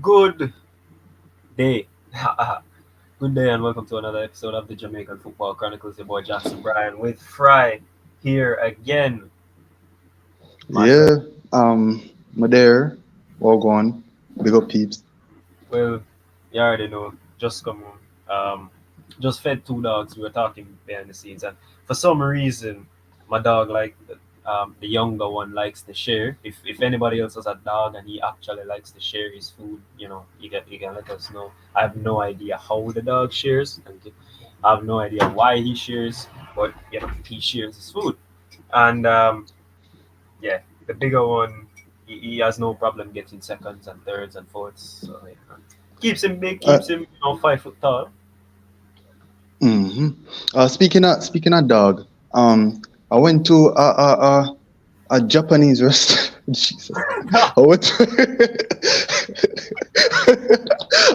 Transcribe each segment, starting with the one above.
Good day. Good day and welcome to another episode of the Jamaican Football Chronicles. Your boy Jackson Bryan with Fry here again, my friend. Yeah, my there, all gone. Big up peeps. Well, you already know, just come home. Just fed two dogs. We were talking behind the scenes, and for some reason, my dog, like the younger one, likes to share. If anybody else has a dog and he actually likes to share his food, you can let us know. I have no idea how the dog shares, and I have no idea why he shares, but he shares his food, and yeah, the bigger one, he has no problem getting seconds and thirds and fourths. So keeps him big, Uh, keeps him 5 foot tall. mm-hmm. Speaking of dog, I went to a Japanese restaurant. Jesus, I went.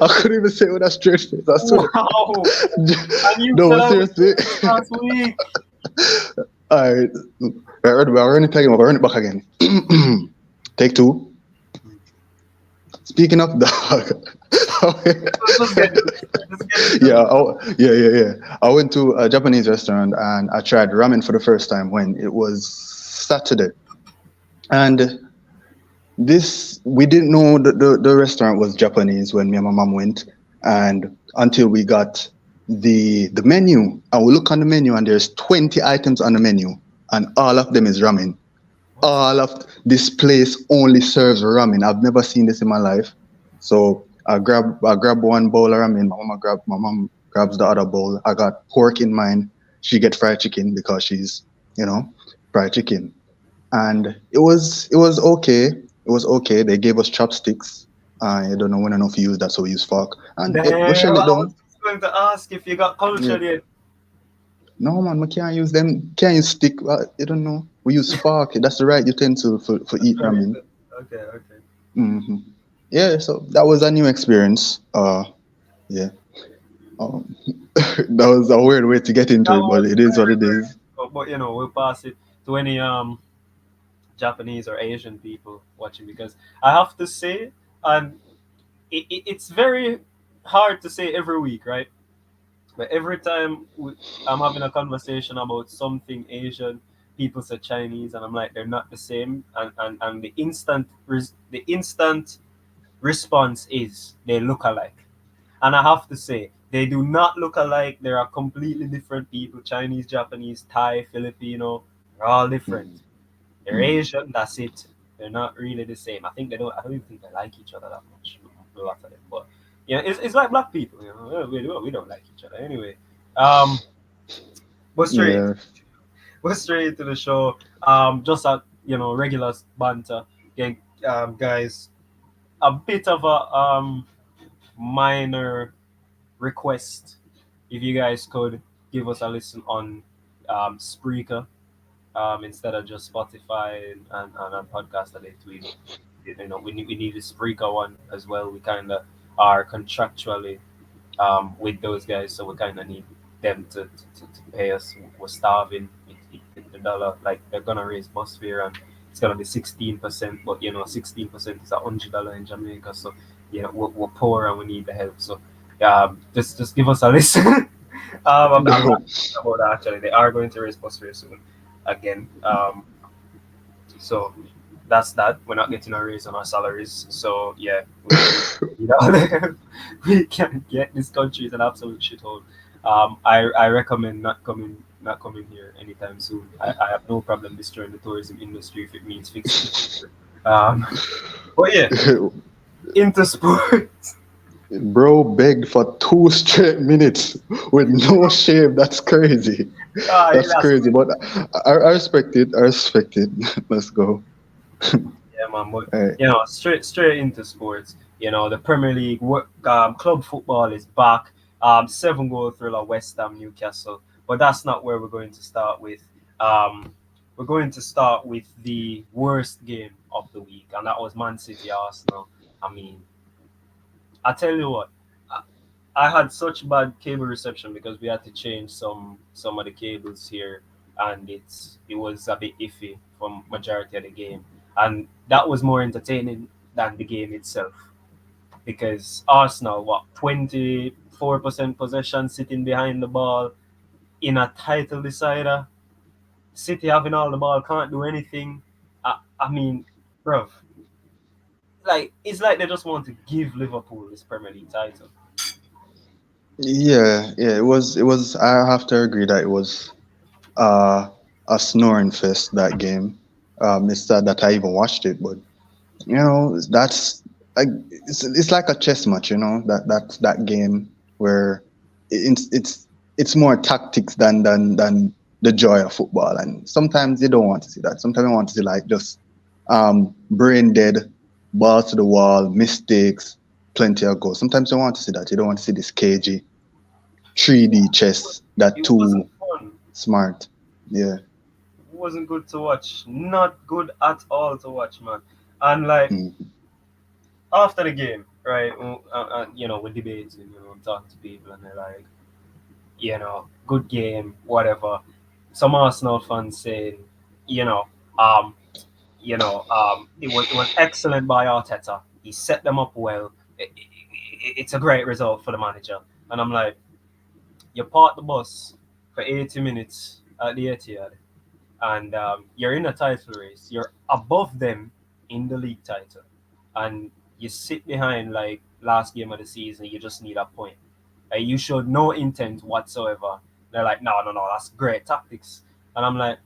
I couldn't even say it with a straight face. I swear. Wow! And you No, said but I went seriously. to this last week. Alright, we're running it again. We're running it back again. Take two. Speaking of dog, Just get into it. Just get into yeah, it. yeah. I went to a Japanese restaurant and I tried ramen for the first time when it was Saturday. And this, we didn't know the restaurant was Japanese when me and my mom went. And until we got the menu, and we look on the menu and there's 20 items on the menu, and all of them is ramen. What? All of this place only serves ramen. I've never seen this in my life. So I grab one bowl of ramen. My mom grabs the other bowl. I got pork in mine. She get fried chicken because she's you know fried chicken. And it was okay. It was okay. They gave us chopsticks. I don't know when enough use that, so we use fork. And we Damn! shell it I was down. just going to ask if you got Yeah. culture yet. No man, we can't use them. Can't use stick. You don't know. We use fork. That's the right utensil for eat Right. ramen. Okay. Okay. hmm Yeah, so that was a new experience. Yeah, um, that was a weird way to get into That it, but was it is what very, it very. is. But we'll pass it to any Japanese or Asian people watching, because I have to say, and it's very hard to say every week, right? But every time I'm having a conversation about something Asian, people say Chinese, and I'm like, they're not the same. And the instant response is they look alike. And I have to say, they do not look alike. They are completely different people. Chinese, Japanese, Thai, Filipino, they're all different. They're Mm. Asian, that's it. They're not really the same. I don't even think they like each other that much. A lot of them. But yeah, it's like black people, we don't like each other anyway. Um, but straight, Yeah. but straight to the show. Just a regular banter. Again, guys, a bit of a minor request. If you guys could give us a listen on Spreaker, instead of just Spotify and podcast that we need a Spreaker one as well. We kind of are contractually with those guys, so we kind of need them to pay us. We're starving. The dollar, like, they're gonna raise bus fare, and it's gonna be 16%, but 16% is $100 in Jamaica. So we're poor and we need the help. So just give us a listen. I'm not about that actually. They are going to raise bus fare soon again. So that's that. We're not getting a raise on our salaries. So yeah, we can get this country is an absolute shithole. I recommend not coming here anytime soon. I have no problem destroying the tourism industry if it means fixing it. Um, but yeah, into sports. Bro begged for 2 straight minutes with no shame. That's crazy. That's That's crazy. But I respect it. I respect it. Let's go. Yeah, man. But Hey. straight into sports. The Premier League, club football is back. 7 goal thriller, West Ham, Newcastle. But that's not where we're going to start with. Um, we're going to start with the worst game of the week, and that was Man City Arsenal. I mean, I tell you what, I had such bad cable reception because we had to change some of the cables here, and it was a bit iffy for majority of the game, and that was more entertaining than the game itself. because Arsenal, what, 24% possession, sitting behind the ball in a title decider. City having all the ball, can't do anything. I mean, bruv, like it's like they just want to give Liverpool this Premier League title. Yeah. It was. I have to agree that it was uh, a snoring fest that game. It's sad that I even watched it, but that's like it's like a chess match. That game where it's more tactics than the joy of football, and sometimes you don't want to see that. Sometimes you want to see like just brain dead, balls to the wall, mistakes, plenty of goals. Sometimes you want to see that. You don't want to see this cagey 3D chess that It wasn't too fun. smart. Yeah. It wasn't good to watch. Not good at all to watch, man. And like Mm. after the game, right? We're debating, I'm talking to people, and they're like, good game, whatever. Some Arsenal fans saying, you know, um, it was excellent by Arteta. He set them up well. It's a great result for the manager. And I'm like, you park the bus for 80 minutes at the Etihad, and you're in a title race. You're above them in the league title, and you sit behind like last game of the season. You just need a point. You showed no intent whatsoever. They're like, no, no, no, that's great tactics. And I'm like,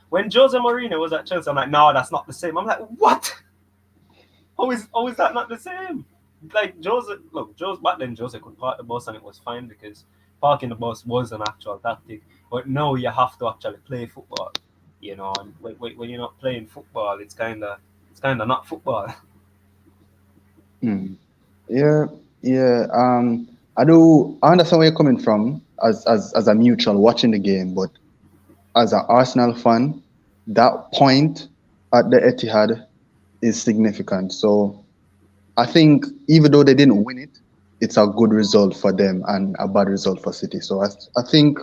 when Jose Mourinho was at Chelsea, I'm like, no, that's not the same. I'm like, what? How is that not the same? Like Jose back then Jose could park the bus and it was fine because parking the bus was an actual tactic. But no, you have to actually play football, And when you're not playing football, it's kinda not football. Mm. Yeah, yeah. I understand where you're coming from as a neutral watching the game, but as an Arsenal fan, that point at the Etihad is significant. So I think even though they didn't win it, it's a good result for them and a bad result for City. So I think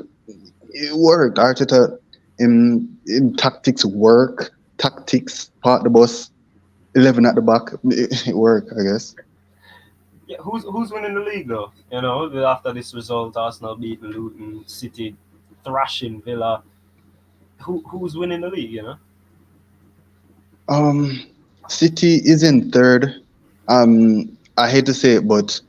it worked. Arteta in tactics work, tactics part the bus, 11 at the back. It worked, I guess. Yeah, who's winning the league though? After this result, Arsenal beating Luton, City thrashing Villa. Who's winning the league? Um, City is in third. I hate to say it, but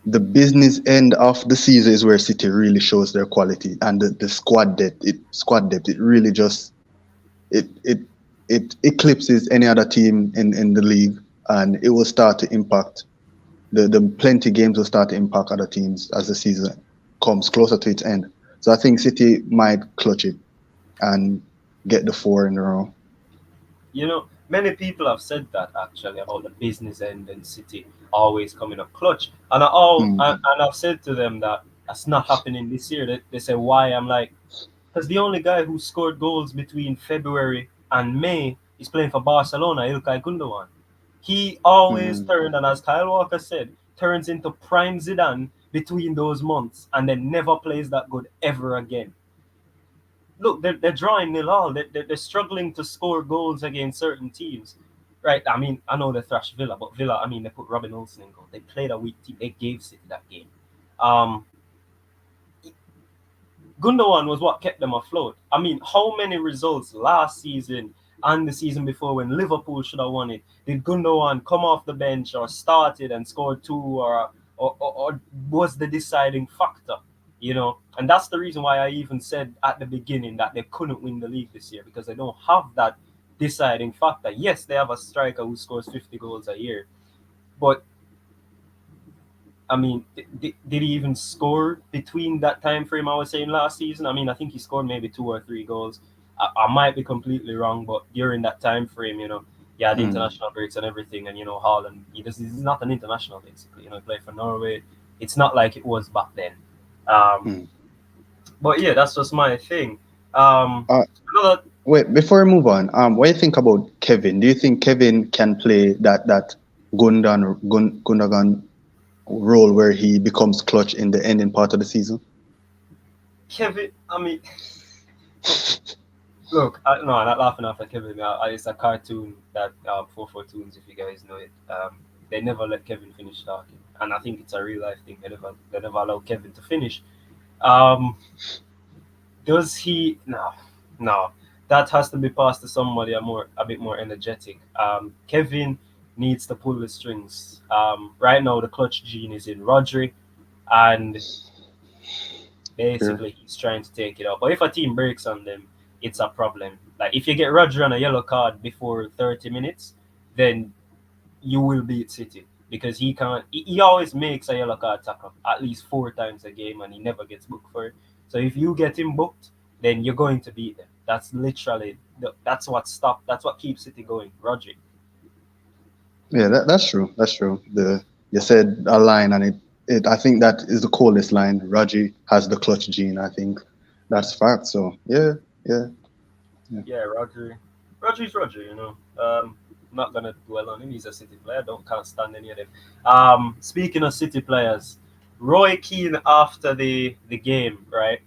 the business end of the season is where City really shows their quality and the squad depth. It really just it it eclipses any other team in the league, and it will start to impact the plenty games will start to impact other teams as the season comes closer to its end. So I think City might clutch it and get the four in a row. Many people have said that actually about the business end and City always coming up clutch, and Mm, I've said to them that that's not happening this year. They say why? I'm like, because the only guy who scored goals between February and May is playing for Barcelona, Ilkay Gundogan. He always mm, turned, and as Kyle Walker said, turns into prime Zidane between those months, and then never plays that good ever again. Look, they're drawing nil all. They're struggling to score goals against certain teams. Right, I mean, I know they thrashed Villa, but Villa, I mean, they put Robin Olsen in goal. They played a weak team. They gave City that game. Um, Gundogan was what kept them afloat. I mean, how many results last season and the season before when Liverpool should have won it did Gundogan come off the bench or started and scored two or was the deciding factor? And that's the reason why I even said at the beginning that they couldn't win the league this year because they don't have that deciding factor. Yes, they have a striker who scores 50 goals a year, but I mean, did he even score between that time frame I was saying last season? I mean, I think he scored maybe two or three goals. I might be completely wrong, but during that time frame, yeah, the mm, international breaks and everything, and Holland, he's not an international basically. He played for Norway. It's not like it was back then. Um, mm. but yeah, that's just my thing. Um, Uh, another, Wait, before we move on, what do you think about Kevin? Do you think Kevin can play that Gundogan role where he becomes clutch in the ending part of the season? Kevin. I mean, look, no, I'm not laughing after Kevin. It's a cartoon that 4 Toons, if you guys know it. they never let Kevin finish talking, and I think it's a real life thing. They never allow Kevin to finish. Um, does he? No, no. That has to be passed to somebody a bit more energetic. Kevin needs to pull the strings. Right now the clutch gene is in Rodri, and Sure. basically he's trying to take it out. But if a team breaks on them, it's a problem. Like if you get Rodri on a yellow card before 30 minutes, then you will beat City because he can't. He always makes a yellow card tackle at least 4 times a game, and he never gets booked for it. So if you get him booked, then you're going to beat them. That's literally That's what keeps City going. Rodri. Yeah, that's true. That's true. The You said a line, and it I think that is the coolest line. Raji has the clutch gene. I think that's fact. So yeah, yeah, yeah. Yeah, Rodri. Rodri's Rodri. I'm not gonna dwell on him. He's a City player. Can't stand any of them. Speaking of City players, Roy Keane after the game, right?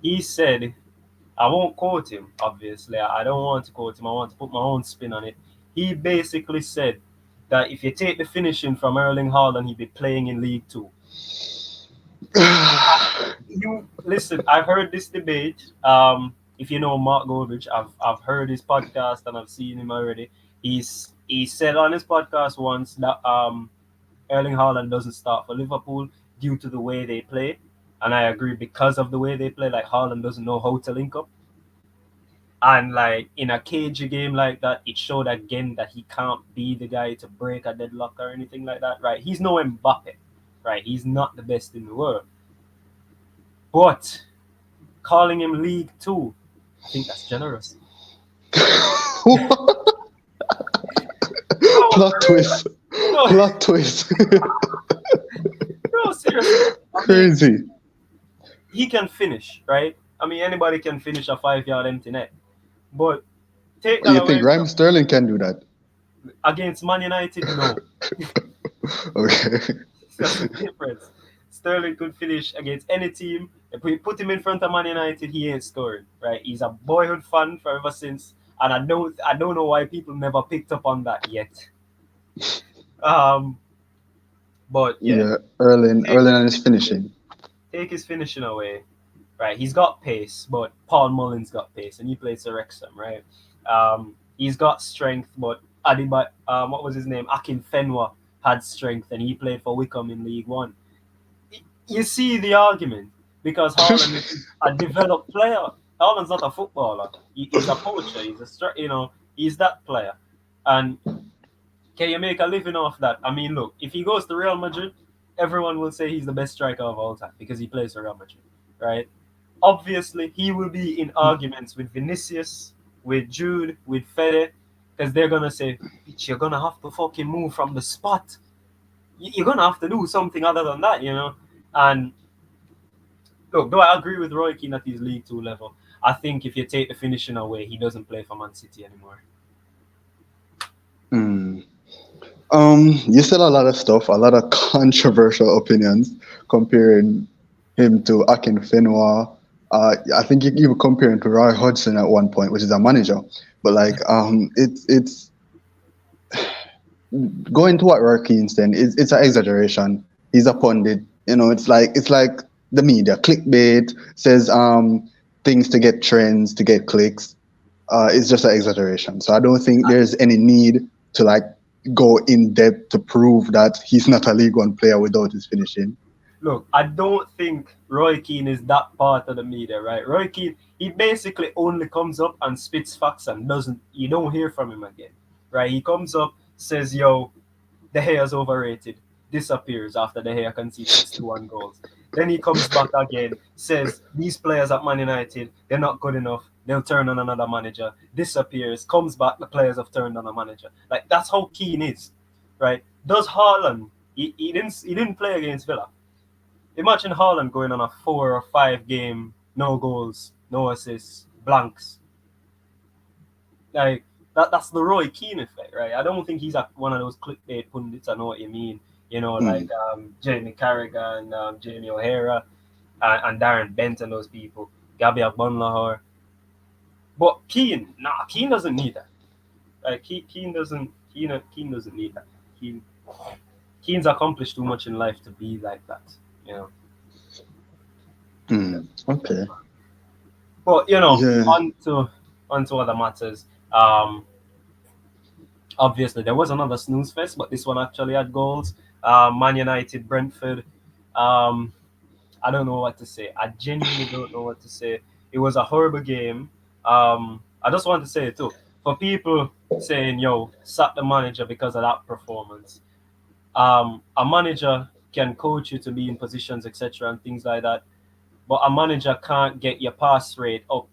He said, I won't quote him, obviously. I don't want to quote him. I want to put my own spin on it. He basically said that if you take the finishing from Erling Haaland, he'd be playing in League Two. You listen. I've heard this debate. If you know Mark Goldrich, I've heard his podcast and I've seen him already. He said on his podcast once that Erling Haaland doesn't start for Liverpool due to the way they play, and I agree because of the way they play. Like Haaland doesn't know how to link up, and like in a cagey game like that, it showed again that he can't be the guy to break a deadlock or anything like that. Right? He's no Mbappe. Right? He's not the best in the world, but calling him League Two, I think that's generous. No, Plot twist. no, Plot twist. no, seriously. I mean, Crazy. he can finish, right? I mean, anybody can finish a 5 yard empty net, but take that You think away Raheem from Sterling can do that? against Man United. No, Okay. that's the difference. Sterling could finish against any team. If we put him in front of Man United, he ain't scoring, right? He's a boyhood fan for ever since, and I don't know why people never picked up on that yet. Um, but yeah, Yeah, Erling take and his finishing. take his finishing away, right? He's got pace, but Paul Mullins got pace, and he plays for Wrexham, right? He's got strength, but what was his name? Akin Fenwa had strength, and he played for Wickham in League One. You see the argument because Haaland is a developed player. Haaland's not a footballer. He's a poacher. He's that player. And can you make a living off that? I mean, look, if he goes to Real Madrid, everyone will say he's the best striker of all time because he plays for Real Madrid, right? Obviously, he will be in arguments with Vinicius, with Jude, with Fede, because they're gonna say, "Bitch, you're gonna have to fucking move from the spot. You're gonna have to do something other than that." And look, do I agree with Roy Keane at his League Two level? I think if you take the finishing away, he doesn't play for Man City anymore. Hmm. You said a lot of stuff, a lot of controversial opinions comparing him to Akin Fenwa. I think you even compare him to Roy Hodgson at one point, which is a manager. But like, it's going to what Roy Keane saying. It's an exaggeration. He's a pundit. It's like the media clickbait says things to get trends, to get clicks. It's just an exaggeration. So I don't think there's any need to like go in depth to prove that he's not a League One player without his finishing. Look, I don't think Roy Keane is that part of the media, right? Roy Keane, he basically only comes up and spits facts and doesn't. You don't hear from him again, right? He comes up, says, "Yo, De Gea's overrated," disappears after De Gea concedes 61 goals. Then he comes back again, says these players at Man United, they're not good enough. They'll turn on another manager. Disappears, comes back, the players have turned on a manager. Like that's how Keane is, right? Does Haaland? He didn't play against Villa. Imagine Haaland going on a 4 or 5 game, no goals, no assists, blanks. Like that's the Roy Keane effect, right? I don't think he's one of those clickbait pundits. I know what you mean. Mm. Like Jamie Carragher and Jamie O'Hara and Darren Bent and those people, Gabriel Bonlahor. But Keane doesn't need that. Like Keane doesn't need that. Keane Keane's accomplished too much in life to be like that, you know. Okay. But you know, Yeah. on to other matters. Um, Obviously there was another snooze fest, but this one actually had goals. Man United, Brentford. Um, I don't know what to say. I genuinely don't know what to say. It was a horrible game. I just want to say it too. For people saying, yo, sack the manager because of that performance. A manager can coach you to be in positions, etc., and things like that. But a manager can't get your pass rate up.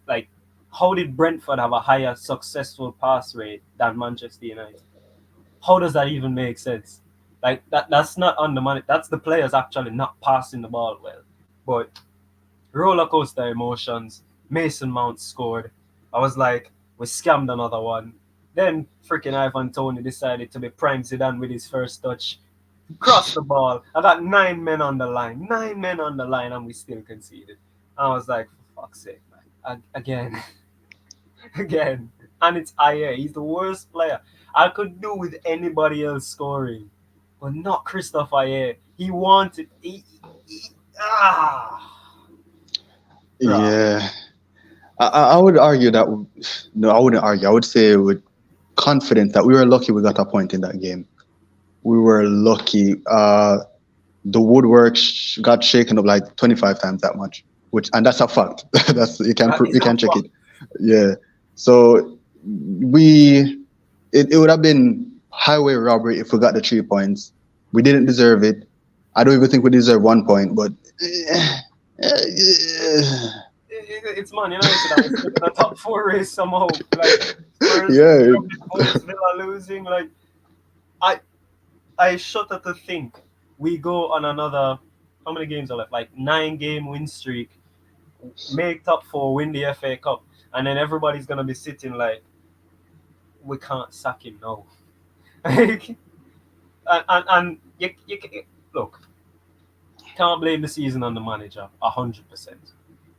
Like, how did Brentford have a higher successful pass rate than Manchester United? How does that even make sense? Like that's not on the money. That's the players actually not passing the ball well. But roller coaster emotions. Mason Mount scored. I was like, we scammed another one. Then freaking Ivan Tony decided to be prime Zidane with his first touch. Cross the ball. I got 9 men on the line. 9 men on the line, and we still conceded. I was like, for fuck's sake, man. Again, again. And it's Ayer. He's the worst player. I could do with anybody else scoring, but not Christopher Ayer. He wanted. Ah, bruh. Yeah. I would argue that no, I wouldn't argue. I would say with confidence that we were lucky we got a point in that game. We were lucky. The woodwork got shaken up like 25 times that much, which and that's a fact. That's That is you a can check fuck. it. Yeah. So we it would have been highway robbery if we got the 3 points. We didn't deserve it. I don't even think we deserve 1 point, but It's Man United that was still in the top four race somehow. Like Spurs yeah, dropping points, Villa losing. Like I I shudder to think we go on another. How many games are left? Like 9 game win streak. Make top four, win the FA Cup, and then everybody's gonna be sitting like, we can't sack him now. Like, and look, can't blame the season on the manager 100%.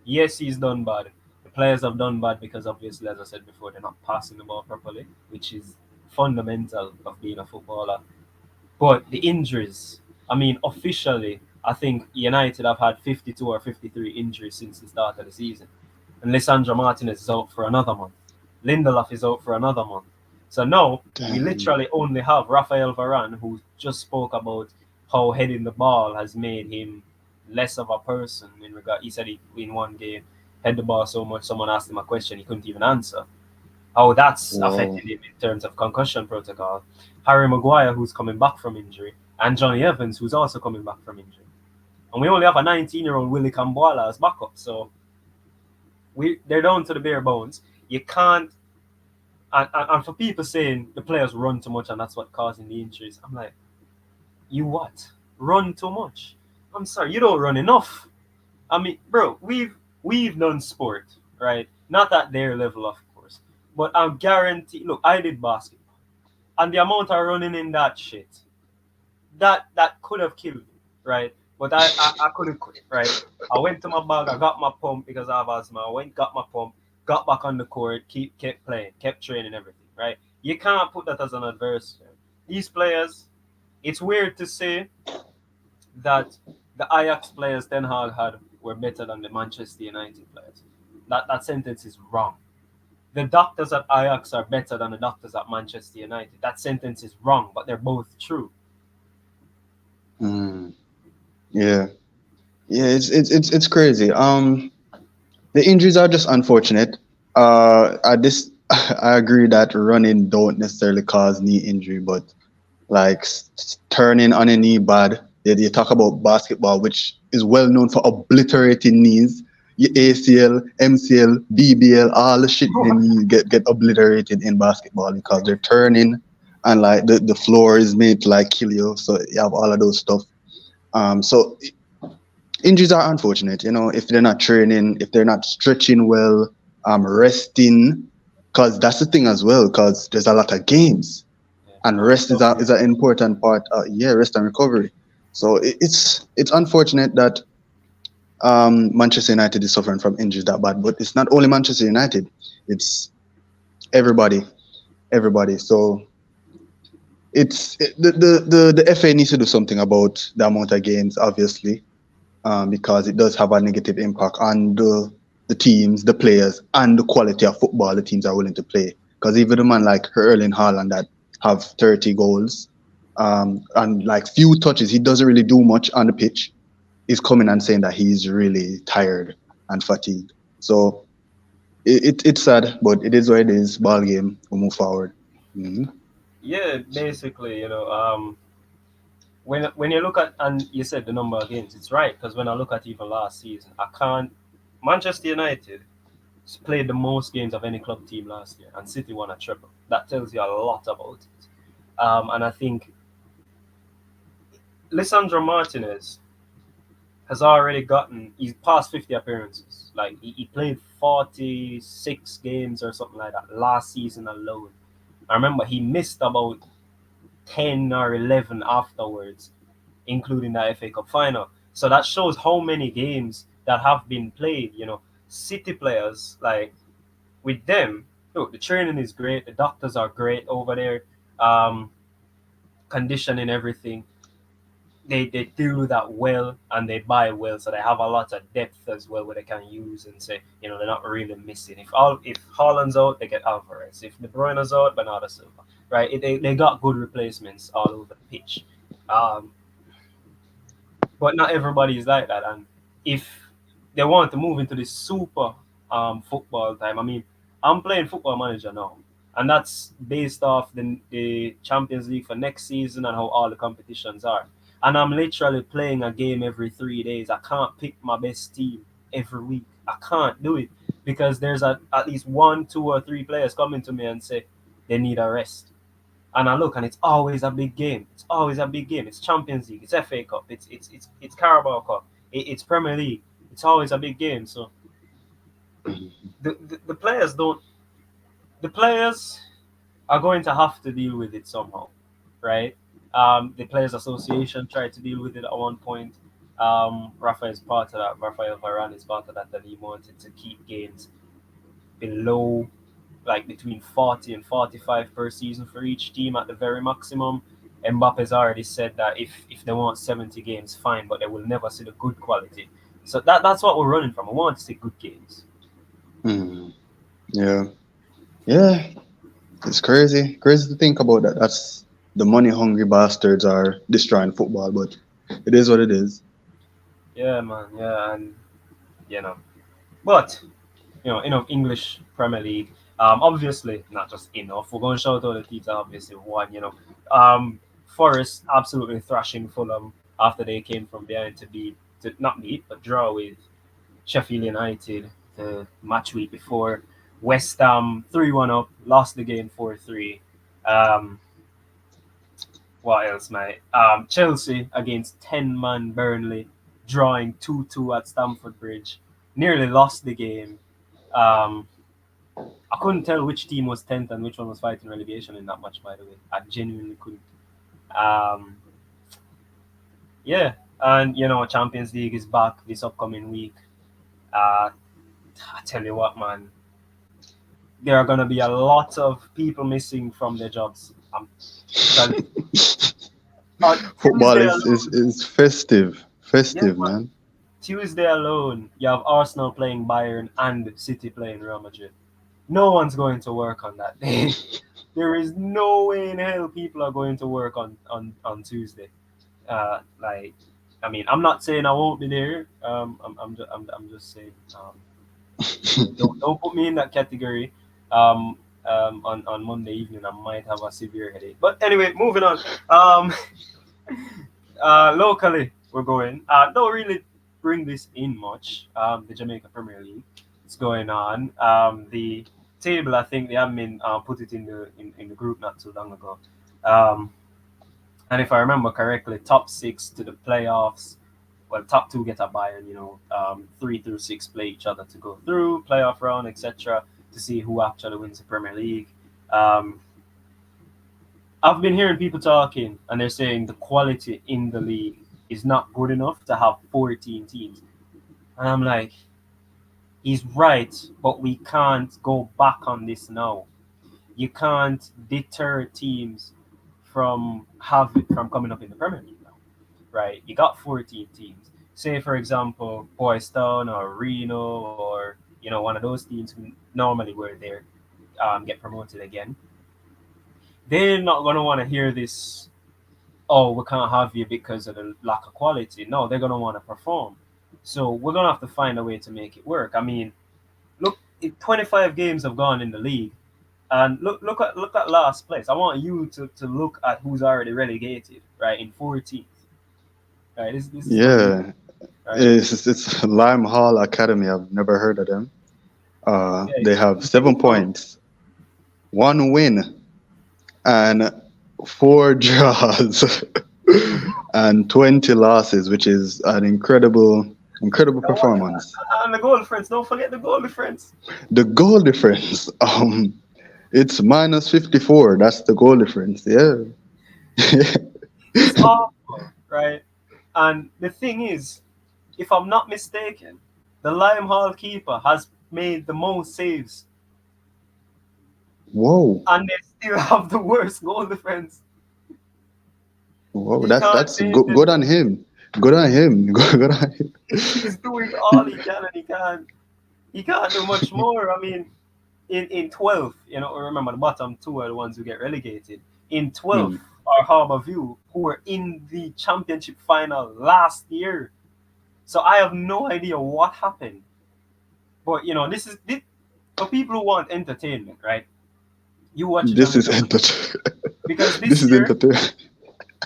Yes, he's done bad. The players have done bad because obviously, as I said before, they're not passing the ball properly, which is fundamental of being a footballer. But the injuries, I mean, officially, I think United have had 52 or 53 injuries since the start of the season. And Lissandro Martinez is out for another month. Lindelof is out for another month. So now we damn. literally only have Rafael Varane, who just spoke about how heading the ball has made him less of a person. In regard, he said he in one game head the ball so much. Someone asked him a question he couldn't even answer. How that's Whoa. affected him in terms of concussion protocol. Harry Maguire, who's coming back from injury, and Johnny Evans, who's also coming back from injury. And we only have a 19-year-old Willie Camboila as backup. So they're down to the bare bones. You can't. And for people saying the players run too much and that's what causing the injuries, I'm like, you what? Run too much? I'm sorry, you don't run enough. I mean, bro, we've done sport, right? Not at their level, of course, but I'm guaranteed. Look, I did basketball, and the amount of running in that shit, that could have killed me, right? But I couldn't quit, right? I went to my bag, I got my pump because I have asthma. I went, got my pump, got back on the court, kept playing, kept training, everything, right? You can't put that as an adversary. These players, it's weird to say that the Ajax players Ten Hag had were better than the Manchester United players. That sentence is wrong. The doctors at Ajax are better than the doctors at Manchester United. That sentence is wrong, but they're both true. Mm, yeah. Yeah, it's crazy. The injuries are just unfortunate. I this I agree that running don't necessarily cause knee injury, but like turning on a knee bad. They talk about basketball, which is well known for obliterating knees. Your ACL, MCL, BBL, all the shit in the knee get obliterated in basketball because they're turning and like the floor is made to like kill you. So you have all of those stuff. So injuries are unfortunate, if they're not training, if they're not stretching well, resting, because that's the thing as well, because there's a lot of games Yeah. and And rest recovery. is an important part. Yeah, rest and recovery. So it's unfortunate that Manchester United is suffering from injuries that bad, but it's not only Manchester United, it's everybody, everybody. So The FA needs to do something about the amount of games, obviously, because it does have a negative impact on the teams, the players, and the quality of football the teams are willing to play. Because even a man like Erling Haaland that have 30 goals and like few touches, he doesn't really do much on the pitch. He's coming and saying that he's really tired and fatigued. So it's sad, but it is what it is. Ball game. We'll move forward. Mm-hmm. Yeah, basically, when you look at, and you said the number of games, it's right, because when I look at even last season, I can't. Manchester United played the most games of any club team last year, and City won a triple. That tells you a lot about it. And I think Lisandro Martinez has already he's past 50 appearances. Like, he played 46 games or something like that last season alone. I remember he missed about 10 or 11 afterwards, including the FA Cup final. So that shows how many games that have been played. City players, like, with them, look, the training is great, the doctors are great over there, um, conditioning, everything. They do that well, and they buy well, so they have a lot of depth as well where they can use and say, they're not really missing. If Haaland's out, they get Alvarez. If De Bruyne's out, Bernardo Silva. Right? They got good replacements all over the pitch. Um, but not everybody is like that. And if they want to move into this super football time, I mean, I'm playing Football Manager now, and that's based off the Champions League for next season and how all the competitions are. And I'm literally playing a game every 3 days. I can't pick my best team every week. I can't do it because there's at least one, two, or three players coming to me and say they need a rest. And I look, and it's always a big game. It's always a big game. It's Champions League. It's FA Cup. It's Carabao Cup. It's Premier League. It's always a big game. So the players don't. The players are going to have to deal with it somehow, right? The Players Association tried to deal with it at one point. Rafael is part of that. Rafael Varane is part of that. That he wanted to keep games below, like between 40 and 45 per season for each team at the very maximum. Mbappe's already said that if they want 70 games, fine, but they will never see the good quality. So that's what we're running from. I want to see good games. Mm. Yeah. Yeah. It's crazy. Crazy to think about that. That's the money hungry bastards are destroying football, but it is what it is. Yeah, man. Yeah, and you know, but enough English Premier League. Obviously not just enough. We're going to shout out the teams that obviously won. Forest absolutely thrashing Fulham after they came from behind to not beat but draw with Sheffield United the match week before. West Ham 3-1 up, lost the game 4-3. Um, what else, mate? Chelsea against 10-man Burnley, drawing 2-2 at Stamford Bridge. Nearly lost the game. Um, I couldn't tell which team was 10th and which one was fighting relegation in that match, by the way. I genuinely couldn't. Um, yeah, and Champions League is back this upcoming week. I tell you what, man, there are gonna be a lot of people missing from their jobs. Because on Football Tuesday is festive. yeah, Festive, man, man. Tuesday alone, you have Arsenal playing Bayern and City playing Real Madrid. No one's going to work on that day. There is no way in hell people are going to work on Tuesday. Like, I mean, I'm not saying I won't be there. I'm just saying. Don't put me in that category. On Monday evening, I might have a severe headache. But anyway, moving on. Um, locally, we're going. Don't really bring this in much. The Jamaica Premier League, it's going on. The table, I think the admin put it in the group not too long ago. Um, and if I remember correctly, top six to the playoffs. Well, top two get a bye, and 3 through 6 play each other to go through playoff round, etc. To see who actually wins the Premier League. Um, I've been hearing people talking, and they're saying the quality in the league is not good enough to have 14 teams. And I'm like, he's right, but we can't go back on this now. You can't deter teams from have it from coming up in the Premier League now, right? You got 14 teams. Say, for example, Boys Town or Reno or one of those teams who normally were there get promoted again. They're not gonna want to hear this. Oh, we can't have you because of the lack of quality. No, they're gonna want to perform. So we're gonna have to find a way to make it work. I mean, look, 25 games have gone in the league, and look at last place. I want you to look at who's already relegated, right, in 14th. Right, this is unbelievable, Yeah, right? it's Lime Hall Academy. I've never heard of them. Yeah, They have they will 7 points, 1 win, and 4 draws, and 20 losses, which is an incredible performance. and the goal difference. Don't forget the goal difference. The goal difference, it's minus 54. That's the goal difference. Yeah. It's awful, right? And the thing is, if I'm not mistaken, the Lime Hall keeper has made the most saves, Whoa, and they still have the worst goal difference. whoa. He can't That's change it. good on him. Good on him. Good on him. He's doing all he can, and he can't do much more. I mean, in 12th, remember the bottom two are the ones who get relegated. In 12th Hmm. are Harbour View, who were in the championship final last year. So I have no idea what happened. But this for people who want entertainment, right? You watch it on This the is television because this is entertaining.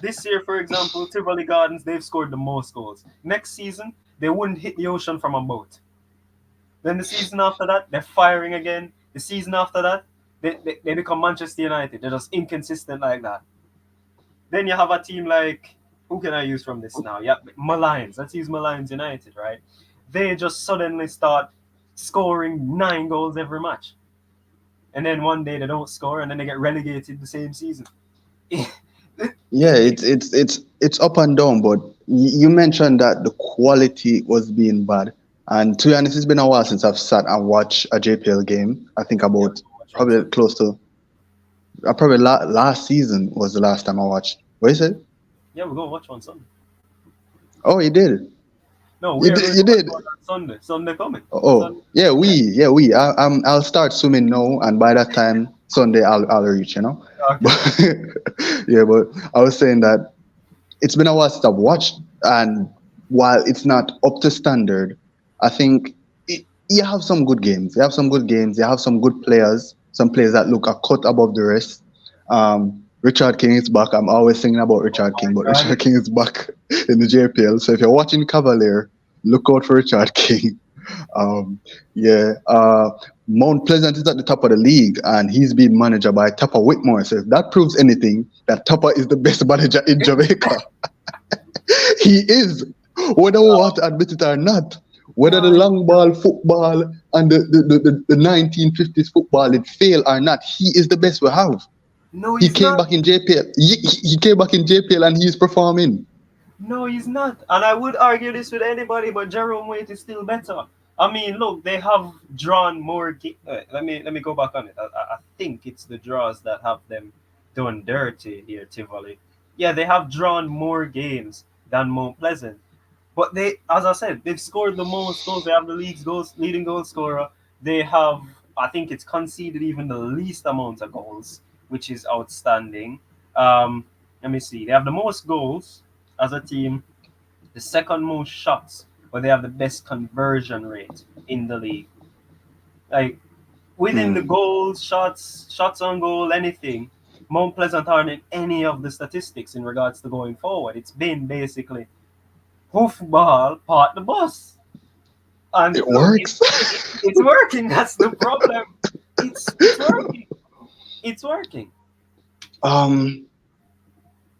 this year, for example, Tivoli Gardens they've scored the most goals. Next season, they wouldn't hit the ocean from a boat. Then the season after that, they're firing again. The season after that, they become Manchester United. They're just inconsistent like that. Then you have a team like, who can I use from this now? Yeah, Malines. Let's use Malines United, right? They just suddenly start scoring 9 goals every match. And then one day they don't score and then they get relegated the same season. Yeah, it's up and down, but you mentioned that the quality was being bad. And to be honest, it's been a while since I've sat and watched a JPL game. I think Yeah, about watch on probably Sunday. close to probably last season was the last time I watched. What is it? Yeah, we're going to watch on Sunday. Oh, you did. No, we You are did. going You to watch did. one on Sunday. Sunday coming. Oh, Sunday. yeah, Yeah. we. I'll start swimming now, and by that time Sunday I'll reach. Okay. But yeah, but I was saying that it's been a while since I've watched, and while it's not up to standard, I think you have some good games. You have some good games. You have some good players. Some players that look a cut above the rest. Richard King is back. I'm always singing about Oh Richard King, but my God. Richard King is back in the JPL. So if you're watching Cavalier, look out for Richard King. Um, yeah, Mount Pleasant is at the top of the league, and he's being managed by Tupper Whitmore. So if that proves anything, that Tupper is the best manager in Jamaica. He is, whether we want to admit it or not. Whether the No, long ball football and the 1950s football it fail or not, he is the best we have. no, He he's came not. back in JPL. He came back in JPL and he's performing. No, he's not. And I would argue this with anybody, but Jerome Waite is still better. I mean, look, they have drawn more. Let me go back on it. I think it's the draws that have them doing dirty here, Tivoli. Yeah, they have drawn more games than Mount Pleasant, but they, as I said, they've scored the most goals. They have the league's leading goal scorer. They have, I think, it's conceded even the least amount of goals, which is outstanding. Let me see. They have the most goals as a team, the second most shots, but they have the best conversion rate in the league. Like within the Hmm. goals, shots on goal, anything, Mount Pleasant aren't in any of the statistics in regards to going forward. It's been basically hoofball, part the bus. And It look, works. it's working. That's the problem. It's working. It's working. um,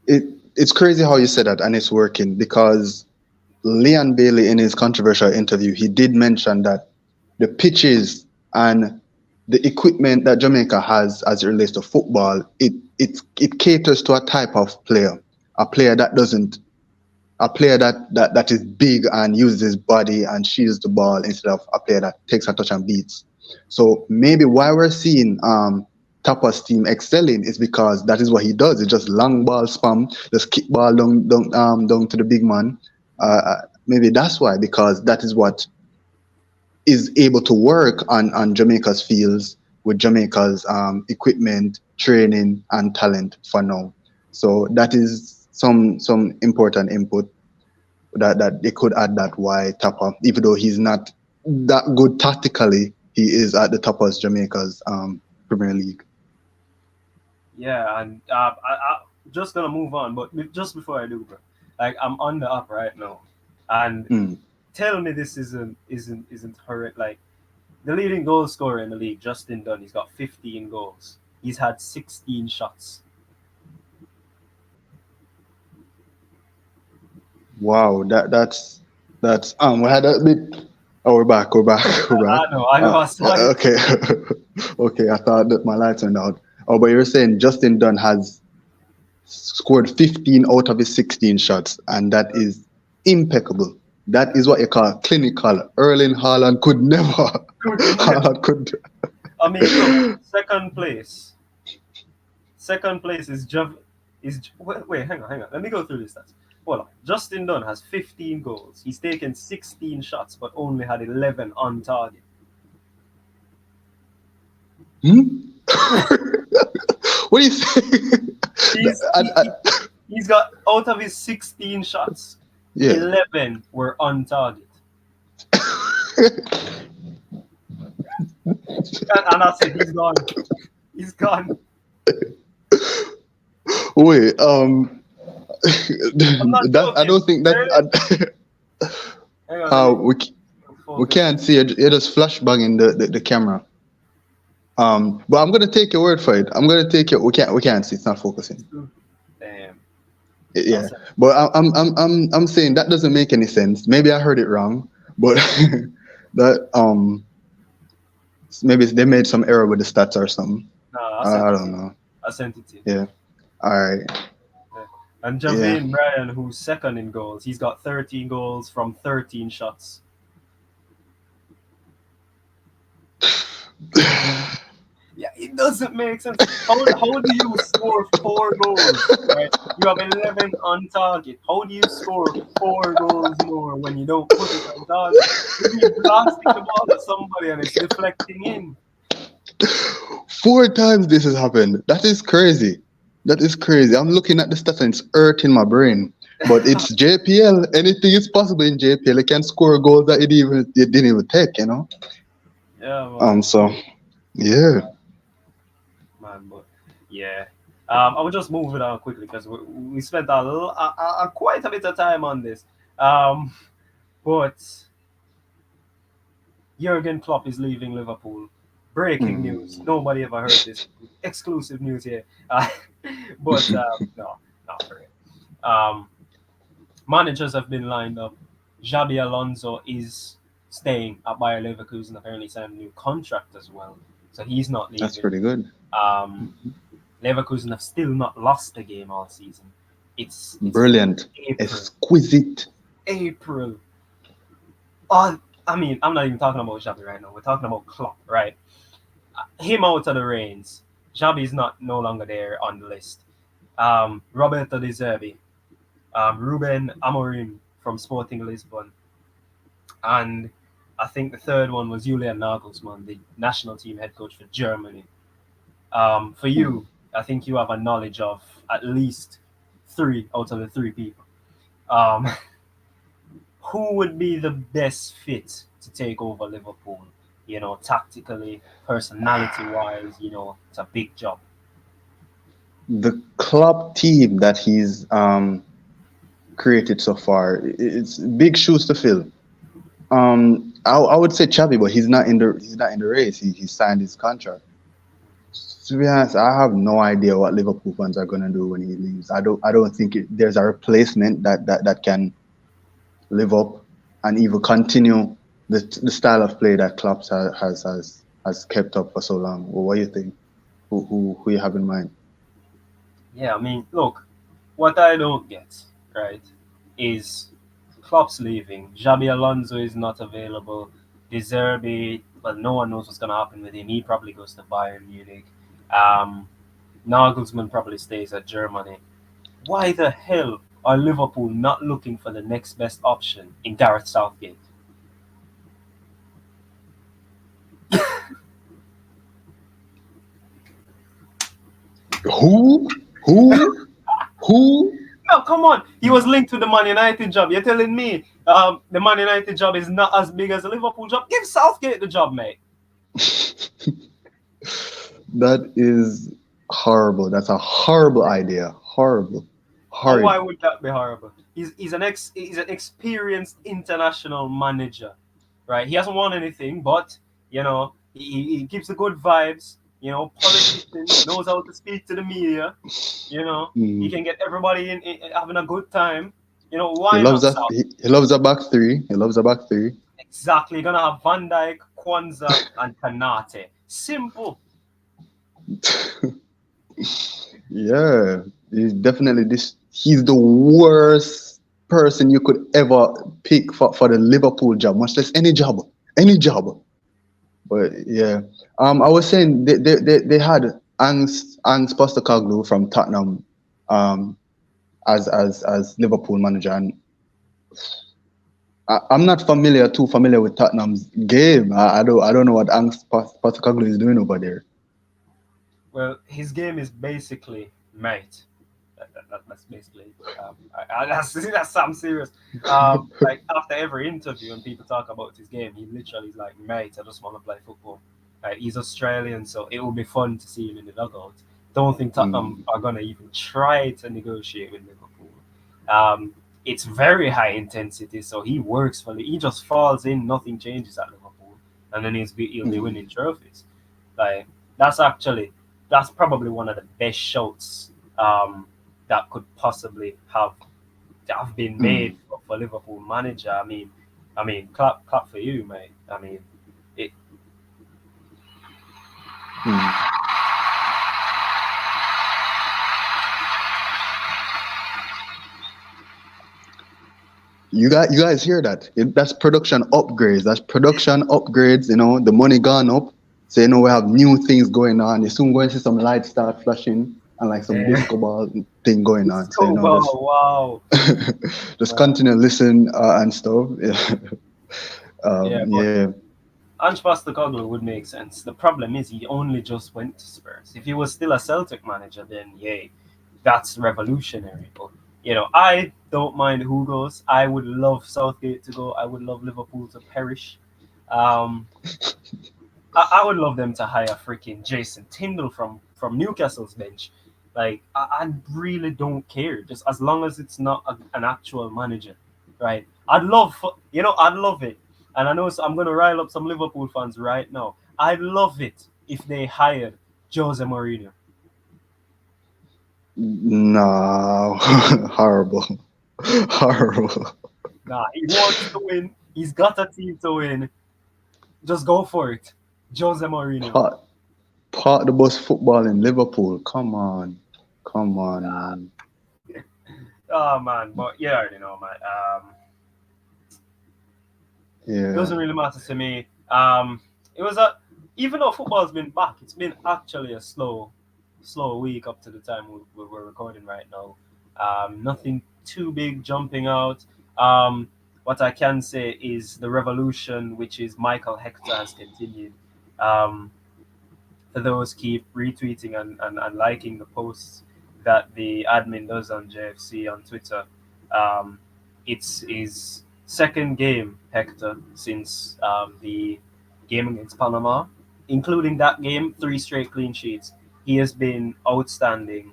it it's crazy how you said that, and it's working because Leon Bailey, in his controversial interview, he did mention that the pitches and the equipment that Jamaica has as it relates to football, it caters to a type of player, a player that doesn't, a player that is big and uses his body and shields the ball instead of a player that takes a touch and beats. So maybe why we're seeing Tapa's team excelling is because that is what he does. It's just long ball spam, just kick ball down to the big man. Maybe that's why, because that is what is able to work on Jamaica's fields with Jamaica's equipment, training, and talent for now. So that is some important input that they could add, that why Tapa, even though he's not that good tactically, he is at the top of Jamaica's Premier League. Yeah, and I'm just gonna move on, but just before I do, bro, like I'm on the app right now, and Mm. tell me this isn't horrid. Like the leading goal scorer in the league, Justin Dunn, he's got 15 goals. He's had 16 shots. Wow, that's we had a bit. Oh, we're back, we're back. I know, Uh, I saw it. okay, okay. I thought that my lights went out. Oh, but you're saying Justin Dunn has scored 15 out of his 16 shots, and that is impeccable. That is what you call clinical. Erling Haaland could never. Haaland could. I mean, look, second place is wait, hang on. Let me go through this stats. Hold on. Justin Dunn has 15 goals. He's taken 16 shots, but only had 11 on target. Hmm? What do you think? He's got, out of his 16 shots, Yeah. 11 were on target. And that's it. He's gone. He's gone. Wait. I'm not That I joking. don't think that. Hang on. We can't see it. You're just flashbanging the camera. But I'm gonna take your word for it. I'm gonna take it. We can't see. It's not focusing. Damn. Yeah. But I'm saying that doesn't make any sense. Maybe I heard it wrong. But that maybe they made some error with the stats or something. Nah, I don't know. I sent it to you. Yeah. All right. And Yeah. Javane Bryan, who's second in goals, he's got 13 goals from 13 shots. Yeah, it doesn't make sense. How do you score 4 goals? Right? You have 11 on target. How do you score 4 goals more when you don't put it on target? You're blasting the ball at somebody and it's deflecting in. 4 times this has happened. That is crazy. That is crazy. I'm looking at the stats and it's hurting my brain. But it's JPL. Anything is possible in JPL. They can score goals that it didn't even take. Yeah, man. So yeah. Man, but yeah. I will just move it on quickly because we spent quite a bit of time on this. But Jurgen Klopp is leaving Liverpool. Breaking news. Nobody ever heard this. Exclusive news here. But no, not for it. Managers have been lined up. Xabi Alonso is staying at Bayer Leverkusen, apparently signed a new contract as well. So he's not leaving. That's pretty good. Leverkusen have still not lost a game all season. It's brilliant. April. Exquisite. April. Oh, I mean, I'm not even talking about Xabi right now. We're talking about Klopp, right? Him out of the reins. Xabi is no longer there on the list. Roberto De Zerbi, Ruben Amorim from Sporting Lisbon, and I think the third one was Julian Nagelsmann, the national team head coach for Germany. For you, I think you have a knowledge of at least 3 out of the 3 people. Who would be the best fit to take over Liverpool? Tactically, personality-wise, it's a big job. The club team that he's created so far, it's big shoes to fill. I would say Xavi, but he's not in the race. He signed his contract. To be honest, I have no idea what Liverpool fans are gonna do when he leaves. I don't think there's a replacement that can live up and even continue the style of play that Klopp has kept up for so long. Well, what do you think? Who you have in mind? Yeah, I mean, look, what I don't get, right, is Klopp's leaving. Xabi Alonso is not available. De Zerbi, well, no one knows what's going to happen with him. He probably goes to Bayern Munich. Um, Nagelsmann probably stays at Germany. Why the hell are Liverpool not looking for the next best option in Gareth Southgate? Who? Who? Who? No, come on. He was linked to the Man United job. You're telling me the Man United job is not as big as the Liverpool job? Give Southgate the job, mate. That is horrible. That's a horrible idea. Horrible. And why Horrid. would that be horrible? He's an experienced international manager, right? He hasn't won anything, but he keeps the good vibes. Politician, knows how to speak to the media. He Mm. can get everybody in having a good time. He Why loves not that. South? He loves a back three. He loves a back three. Exactly. You're gonna have Van Dijk, Kwanzaa, and Kanate. Simple. Yeah, he's definitely this. He's the worst person you could ever pick for the Liverpool job, much less any job, any job. But yeah, I was saying they had Ange Postecoglou from Tottenham, um, as Liverpool manager, and I'm not too familiar with Tottenham's game. I don't know what Ange Postecoglou is doing over there. Well, his game is basically mate. That's basically that's I'm serious. Like after every interview and people talk about his game, he literally is like, mate, I just want to play football. He's Australian, so it will be fun to see him in the dugout. Don't think Tottenham Mm, are gonna even try to negotiate with Liverpool. Um, it's very high intensity, so he works for he just falls in, nothing changes at Liverpool, and then he'll be mm, winning trophies. Like that's actually that's probably one of the best shouts that could possibly have been made mm, for Liverpool manager. Clap for you, mate. It. mm. You guys hear that? That's production upgrades. That's production upgrades. The money gone up. So we have new things going on. You soon going to see some lights start flashing and like some Eh, disco ball thing going on. So just wow. just Uh, continue listen and stuff. Yeah. yeah, but Yeah. Ange Postecoglou would make sense. The problem is he only just went to Spurs. If he was still a Celtic manager, then yay, that's revolutionary. But I don't mind who goes. I would love Southgate to go. I would love Liverpool to perish. Um, I would love them to hire freaking Jason Tyndall from Newcastle's bench. Like I really don't care, just as long as it's not an actual manager, right? I'd love it, and I know I'm gonna rile up some Liverpool fans right now. I'd love it if they hired Jose Mourinho. No. Horrible. Horrible. Nah, he wants to win. He's got a team to win. Just go for it, Jose Mourinho. Part part the bus football in Liverpool. Come on. Come on, man. Oh man, but you already know, man. Yeah. Doesn't really matter to me. It was a even though football's been back, it's been actually a slow week up to the time we're recording right now. Nothing too big jumping out. What I can say is the revolution, which is Michael Hector, has continued. Um, for those keep retweeting and liking the posts that the admin does on JFC on Twitter. Um, it's his second game, Hector, since the game against Panama, including that game, 3 straight clean sheets. He has been outstanding.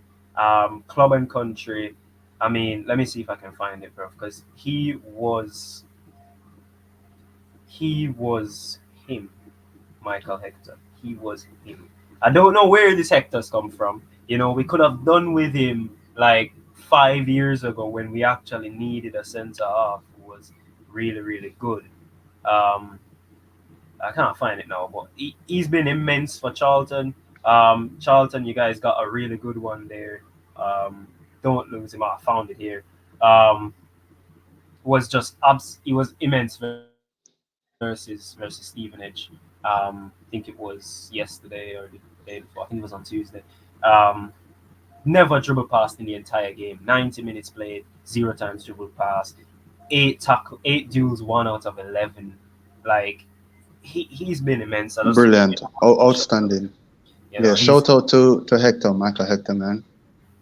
Club and country. Let me see if I can find it, bro, because he was him. Michael Hector. He was him. I don't know where this Hector's come from. We could have done with him like 5 years ago when we actually needed a centre half who was really, really good. Um, I can't find it now, but he's been immense for Charlton. Charlton, you guys got a really good one there. Don't lose him. I found it here. Was just he was immense for Charlton. versus Stevenage. I think it was yesterday or the day before. I think it was on Tuesday. Um, Never dribble past in the entire game. 90 minutes played, zero times dribble past, eight duels, 1 out of 11. Like he's been immense. I just want to give Brilliant. him shout out. Outstanding. You Yeah, know, he's shout out to Hector, Michael Hector, man.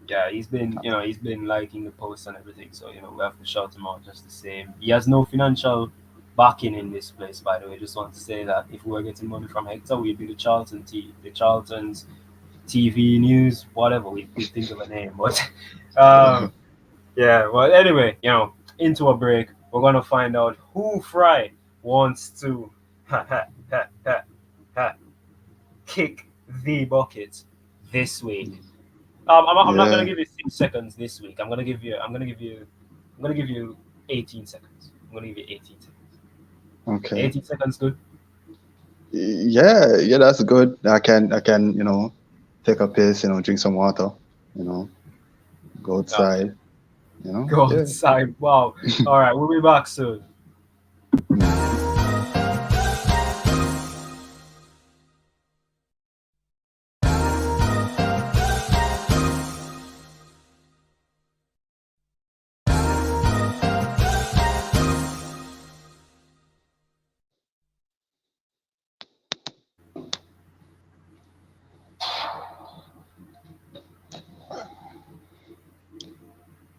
yeah, he's been liking the posts and everything. So we have to shout him out just the same. He has no financial backing in this place, by the way. Just want to say that if we were getting money from Hector, we'd be the Charlton's TV news, whatever. We think of a name, but um, yeah. Well, anyway, into a break. We're gonna find out who Fry wants to kick the bucket this week. I'm not gonna Yeah. give you 6 seconds this week. I'm gonna give you 18 seconds. I'm gonna give you 18 seconds. Okay. 18 seconds, good. Yeah, yeah, that's good. I can, take a piss, drink some water, you know, go Okay. outside, Go yeah. outside. Wow. All right, we'll be back soon.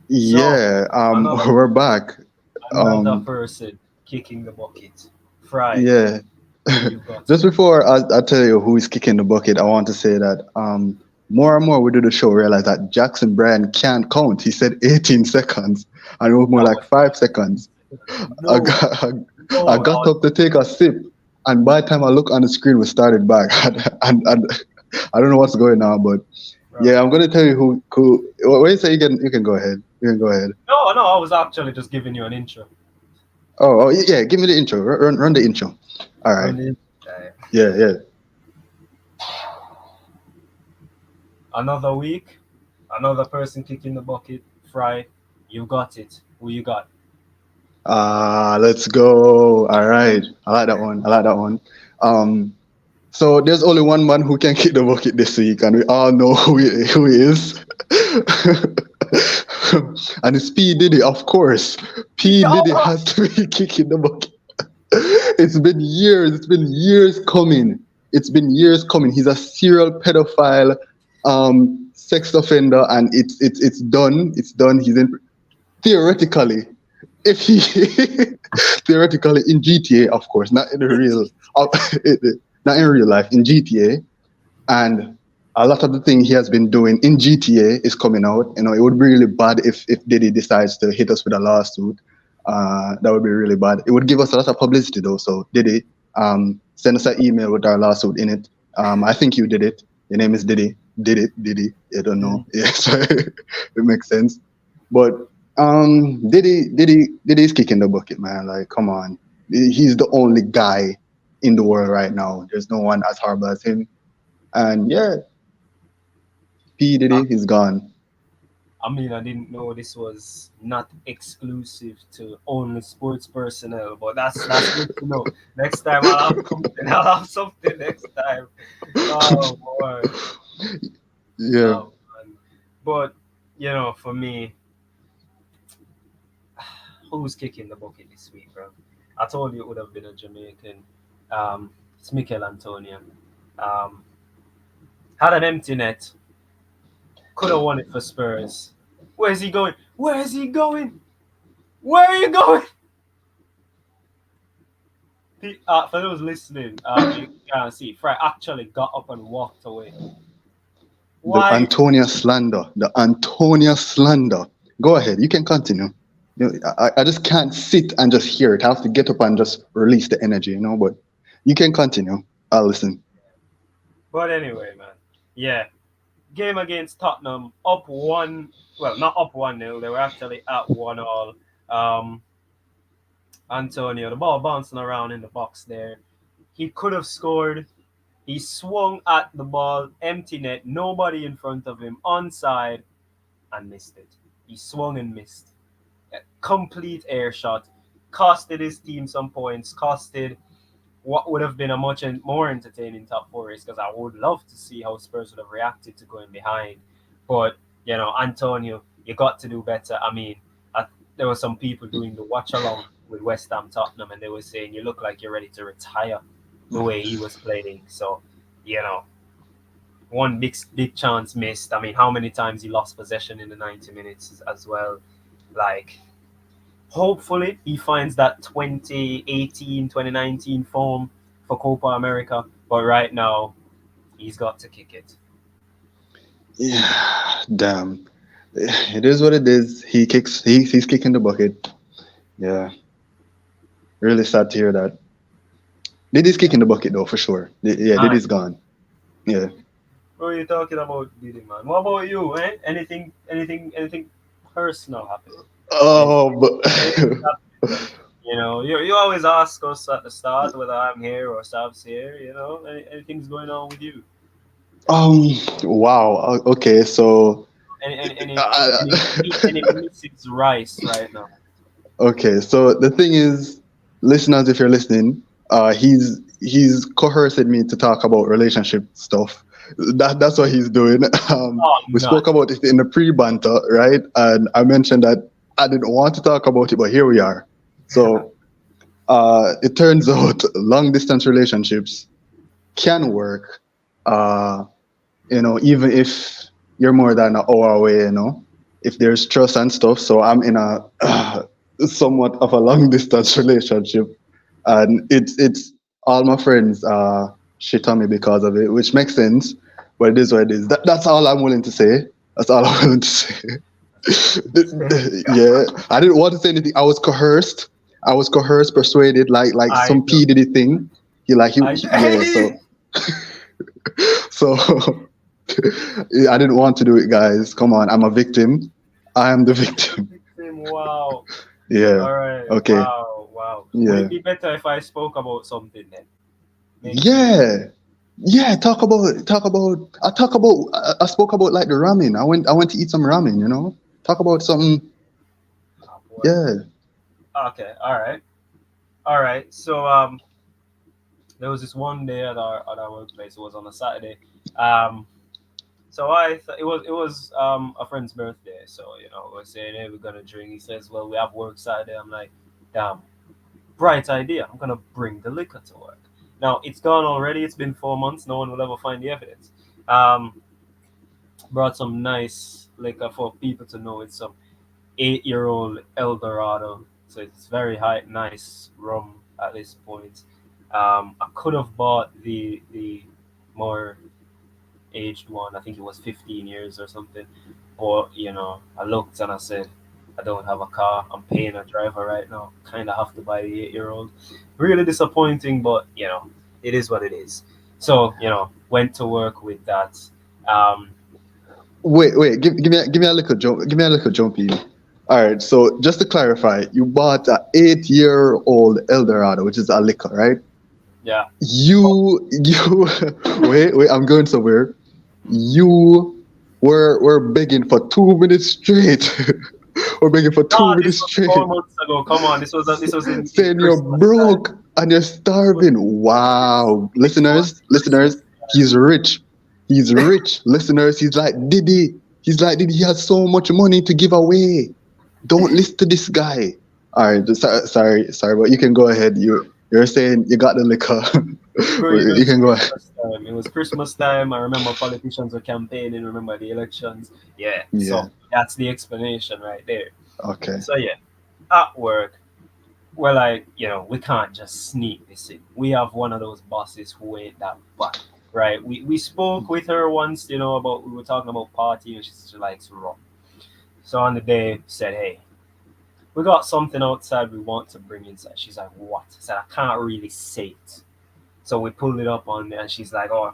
Yeah. So Yeah, another we're back. another Um, person kicking the bucket. Fry, yeah. you've got Just it. before I tell you who is kicking the bucket, I want to say that more and more we do the show realize that Jackson Bryan can't count. He said 18 seconds, and it was more That like was not 5 seconds. 18 seconds. I No, got, I no, that got was up to take a sip, and by the time I look on the screen, we started back. And I don't know what's going on, but bro. yeah, I'm gonna tell you who. What you say? You can go ahead. You can go ahead. No, no, I was actually just giving you an intro. Oh, yeah. Give me the intro. Run the intro. All right. Running. Yeah, yeah. Another week, another person kicking the bucket. Fry, you got it. Who you got? Let's go. All right. I like that one. I like that one. Um, so there's only one man who can kick the bucket this week, and we all know who he is. And it's P Diddy, of course. P Diddy Oh, has to be kicking the bucket. It's been years. It's been years coming. It's been years coming. He's a serial pedophile, sex offender, and it's done. It's done. He's in theoretically, if he theoretically in GTA, of course, not in the real, uh, not in real life, in GTA, and a lot of the thing he has been doing in GTA is coming out. It would be really bad if Diddy decides to hit us with a lawsuit. That would be really bad. It would give us a lot of publicity though. So Diddy, send us an email with our lawsuit in it. I think you did it. Your name is Diddy. Did it? Diddy? I don't know. mm, Yeah, so it makes sense. But Diddy's kicking the bucket, man. Like, come on. He's the only guy in the world right now. There's no one as horrible as him. And yeah, P I, Diddy is gone. I mean, I didn't know this was not exclusive to only sports personnel, but that's good to know. Next time I'll have something. I'll have something next time. Oh boy. Yeah. Oh man. But for me, who's kicking the bucket this week, bro? I told you it would have been a Jamaican. It's Mikel Antonio. Um, had an empty net. Could have won it for Spurs. Where's he going? Where is he going? Where are you going? For those listening, you can't see. Fry actually got up and walked away. The Why? Antonia slander. The Antonia slander. Go ahead. You can continue. I just can't sit and just hear it. I have to get up and just release the energy. But you can continue. I'll listen. But anyway, man. Yeah. Game against Tottenham, up one. Well, not up 1-0. They were actually at 1-all. Um, Antonio, the ball bouncing around in the box there. He could have scored. He swung at the ball, empty net, nobody in front of him, onside, and missed it. He swung and missed. A complete air shot. costed his team some points, costed what would have been a much more entertaining top four race, because I would love to see how Spurs would have reacted to going behind. But, Antonio, you got to do better. I mean, there were some people doing the watch along with West Ham Tottenham, and they were saying you look like you're ready to retire the way he was playing. So, one big chance missed. I mean, how many times he lost possession in the 90 minutes as well? Like, hopefully he finds that 2018, 2019 form for Copa America. But right now, he's got to kick it. Yeah, damn. It is what it is. He's kicking the bucket. Yeah. Really sad to hear that. Diddy's kicking the bucket though, for sure. Yeah, All right. Diddy's gone. Yeah. What are you talking about, Diddy, man? What about you, eh? Anything personal happened? Oh, Anything but happened? You always ask us at the start whether I'm here or Sab's here. Anything's going on with you? wow. Okay, so Any any any uh, any Mrs. Rice right now? okay, so the thing is, listeners, if you're listening, he's coerced me to talk about relationship stuff. That's what he's doing. Oh, We spoke nuts. about it in the pre-banter, right? And I mentioned that I didn't want to talk about it, but here we are. So it turns out long distance relationships can work. Uh, even if you're more than an hour away, if there's trust and stuff. So I'm in a somewhat of a long distance relationship, and it's all my friends shit on me because of it, which makes sense, but it is what it is. That's all I'm willing to say. That's all I'm willing to say. Yeah, I didn't want to say anything. I was coerced. Persuaded, like I some know. P Diddy thing. Yeah. Hey! So I didn't want to do it, guys. Come on, I'm a victim. I am the victim. Wow. Yeah. All right. Okay. Wow. Wow. Would it Yeah. be better if I spoke about something then? Maybe. Yeah. Yeah. I spoke about like the ramen. I went to eat some ramen. Talk about something. Oh, boy. Yeah. Okay. All right. All right. So there was this one day at our workplace. It was on a Saturday. Um, so it was a friend's birthday. So we're saying, hey, we're gonna drink. He says, well, we have work Saturday. I'm like, damn, bright idea. I'm gonna bring the liquor to work. Now it's gone already. It's been 4 months. No one will ever find the evidence. Um, Brought some nice liquor for people to know. It's some 8-year-old Eldorado. So it's very high, nice rum at this point. I could have bought the more aged one. I think it was 15 years or something. But I looked and I said, I don't have a car. I'm paying a driver right now. Kind of have to buy the 8-year-old. Really disappointing, but it is what it is. So went to work with that. Um, Wait. Give me a little jump. Give me a little jump in. All right. So just to clarify, you bought a 8-year-old Eldorado, which is a liquor, right? yeah. You wait. I'm going somewhere. You were begging for 2 minutes straight. We're begging for No, two this minutes was 4 straight, months ago. Come on, this was in saying you're Christmas time. broke and you're starving. Wow, This was listeners, Christmas time. he's rich. He's rich, listeners. He's like Diddy. He's like Diddy. He has so much money to give away. Don't listen to this guy. All right, sorry, but you can go ahead. You're saying you got the liquor. Bro, it You was can go ahead. Christmas time. It was Christmas time. I remember politicians were campaigning. Remember the elections. Yeah. Yeah. So that's the explanation right there. Okay. So yeah, at work, we're like, we can't just sneak this in. We have one of those bosses who ain't that bad, right? We spoke with her once, about we were talking about party and she likes rum. So on the day said, hey, we got something outside we want to bring inside. She's like, what? I said, I can't really say it. So we pulled it up on there and she's like, oh,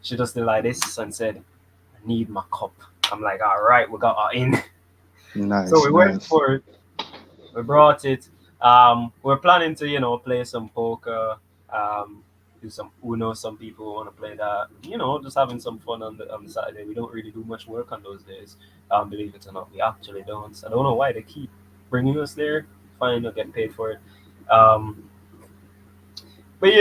she just did like this and said, I need my cup. I'm like, all right, we got her in. So Nice, we went nice. for it. We brought it. We're planning to, play some poker, do some Uno. Some people want to play that. Just having some fun on the Saturday. We don't really do much work on those days. Believe it or not, we actually don't. I don't know why they keep bringing us there. Fine, they'll get paid for it. Um, but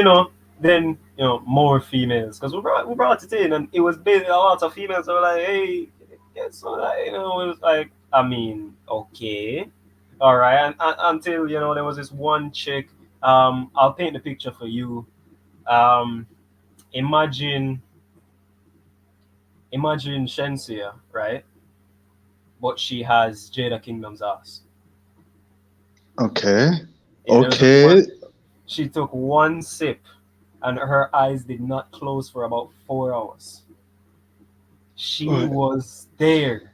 then more females because we brought it in and it was basically a lot of females that were like, hey, yeah, so that it was like, I mean, okay, all right, and until there was this one chick. I'll paint the picture for you. Um, imagine imagine Shensia, right? But she has Jada Kingdom's ass. Okay. Yeah, there was this one. Okay. She took one sip, and her eyes did not close for about 4 hours. She was there.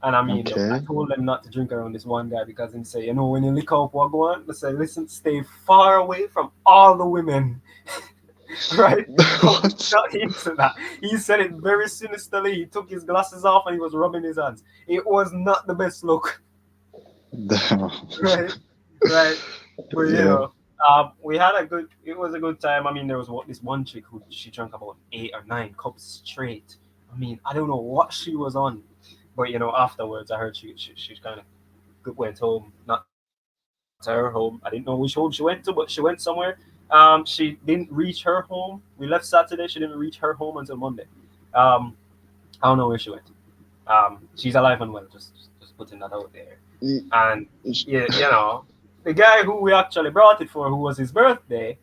And I mean, look, I Okay. told them not to drink around this one guy because he say, when you lick up what go on, they say, listen, stay far away from all the women, right? I was What? not into that. He said it very sinisterly. He took his glasses off and he was rubbing his hands. It was not the best look, Damn. right? Right. But Yeah. we had a good. It was a good time. I mean, there was this one chick who she drank about 8 or 9 cups straight. I mean, I don't know what she was on, but afterwards I heard she kind of went home. Not to her home. I didn't know which home she went to, but she went somewhere. She didn't reach her home. We left Saturday. She didn't reach her home until Monday. Um, I don't know where she went. She's alive and well. Just putting that out there. Y- And sh- yeah, the guy who we actually brought it for, who was his birthday,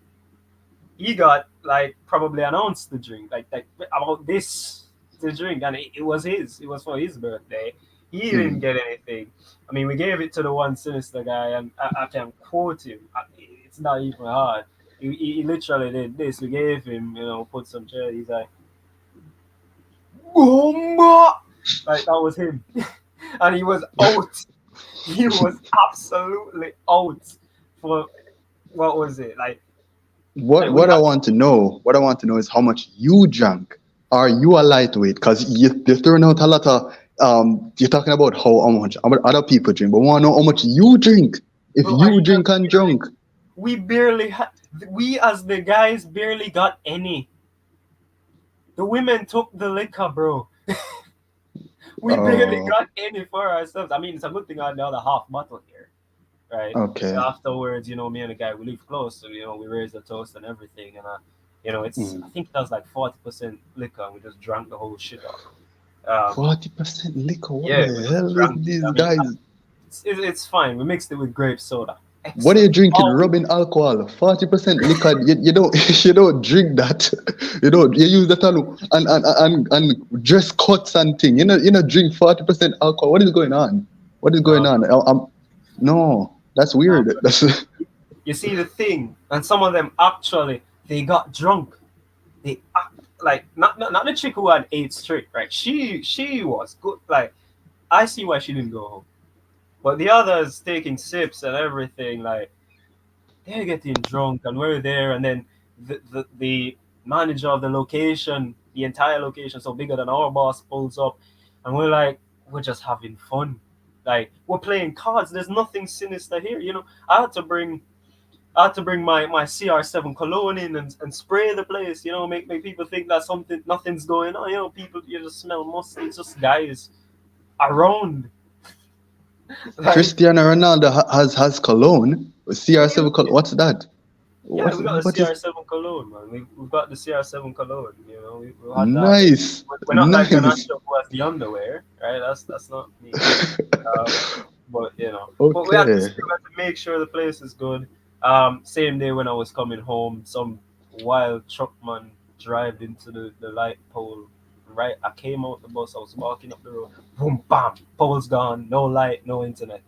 he got like probably announced the drink, like about this the drink, and it was his. It was for his birthday. He didn't mm. get anything. I mean, we gave it to the one sinister guy, and I can quote him. It's not even hard. He literally did this. We gave him, put some cherry. He's like, Boomba! Like that was him, and he was out. He was absolutely out for what was it like we had What I want to know is how much you drank. Are you a lightweight? Because you're throwing out a lot of you're talking about how much other people drink, but I want to know how much you drink. If bro, are you you guys drink and barely drunk, we barely had we as the guys barely got any. The women took the liquor, bro. We barely oh, got any for ourselves. I mean, it's a good thing I had the other half bottle here, right? okay. Afterwards, me and the guy we live close, so we raised a toast and everything, and it's I Mm. think that was like 40% liquor, and we just drank the whole shit up. Um, 40% liquor. What yeah, we the just hell is drank it. these I mean, guys? it's fine. We mixed it with grape soda. What are you Excellent. drinking? Oh, Rubbing alcohol, 40% liquor. You don't you don't drink that. You use that and dress cuts and thing. You know drink 40% alcohol. What is going on? What is going no, on? No, that's no. weird. That's You see the thing, and some of them actually they got drunk. They like not the chick who had 8 straight, right? She was good. Like I see why she didn't go home, but the others taking sips and everything, like they're getting drunk, and we're there, and then the manager of the location, the entire location, so bigger than our boss, pulls up, and we're like, we're just having fun, like we're playing cards. There's nothing sinister here, I had to bring my CR7 cologne in and spray the place, make people think that nothing's going on. People, you just smell mostly it's just guys around. Like, Cristiano Ronaldo has cologne. yeah, CR7 cologne. What's that? yeah, What we got the what is CR7 cologne, man. We've got the CR7 cologne. We had that. nice? We're not like Nice. Ganacho who has the underwear, right? That's not me. Um, but we had to Okay. still have to make sure the place is good. Same day when I was coming home, some wild truckman drove into the light pole. Right, I came out the bus. I was walking up the road. Boom, bam, pole's gone. No light, no internet,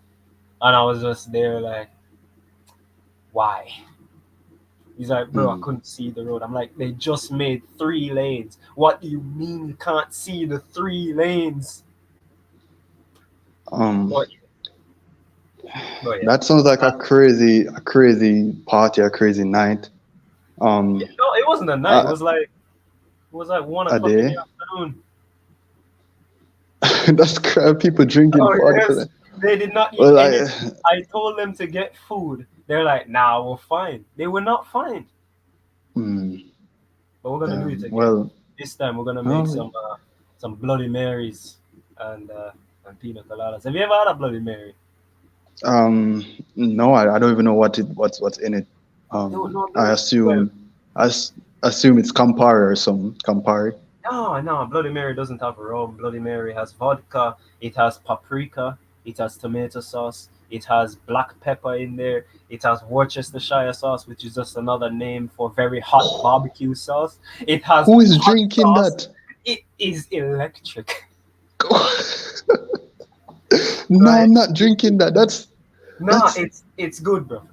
and I was just there like, why? He's like, bro, I Mm. couldn't see the road. I'm like, they just made 3 lanes. What do you mean you can't see the 3 lanes? Um. But, but yeah. That sounds like Uh, a crazy party, a crazy night. yeah, Um, no, it wasn't a night. a, It was like one a o'clock in the day. afternoon. That's crap. People drinking Oh 40%. yes, they did not eat Well, anything. I told them to get food. They're like, nah, we're fine. They were not fine. mm, But we're gonna do it damn. again. Well, This time we're gonna make oh, some Bloody Marys and peanut coladas. Have you ever had a Bloody Mary? No, I don't even know what's in it. No, no I bloody. Well, assume it's Campari or some Campari. no, no. Bloody Mary doesn't have rum. Bloody Mary has vodka. It has paprika. It has tomato sauce. It has black pepper in there. It has Worcestershire sauce, which is just another name for very hot barbecue sauce. It has Who is hot drinking sauce. that? It is electric, No, right? I'm not drinking that. Nah, That's it's good, bro.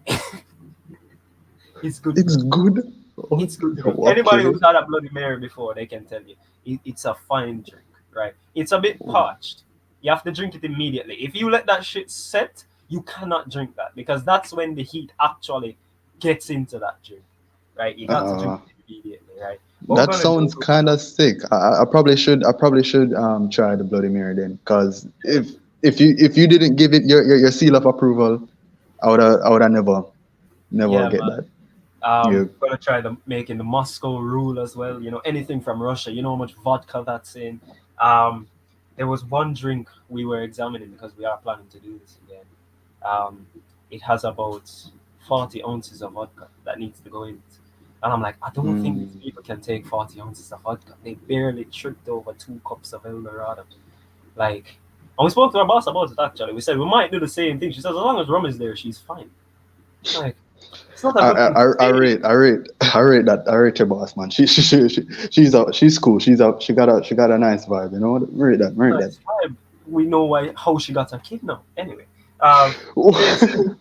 It's good, it's bro. good. Oh, It's good, bro. Anybody okay. who's had a Bloody Mary before, they can tell you it's a fine drink, right? It's a bit parched. You have to drink it immediately. If you let that shit set, you cannot drink that because that's when the heat actually gets into that drink, right? You got to drink Uh, it immediately, right? What we're that gonna sounds do? kind of sick. I probably should try the Bloody Mary then, because if you didn't give it your seal of approval, I would have never Yeah, get man. that. Yeah. Gonna try the making the Moscow rule as well. You know, anything from Russia. You know how much vodka that's in. Um, there was one drink we were examining because we are planning to do this again. Um, it has about 40 ounces of vodka that needs to go in it. And I'm like, I don't think these Mm. people can take 40 ounces of vodka. They barely tripped over 2 cups of Eldorado. Like, and we spoke to our boss about it actually. We said we might do the same thing. She says, as long as rum is there, she's fine. Like, it's not a I, good I thing to I I say. rate I rate I rate that I rate your boss, man. She's cool. She got a nice vibe. You know, rate that, rate that. Nice vibe. We know why how she got her kid now. Anyway, same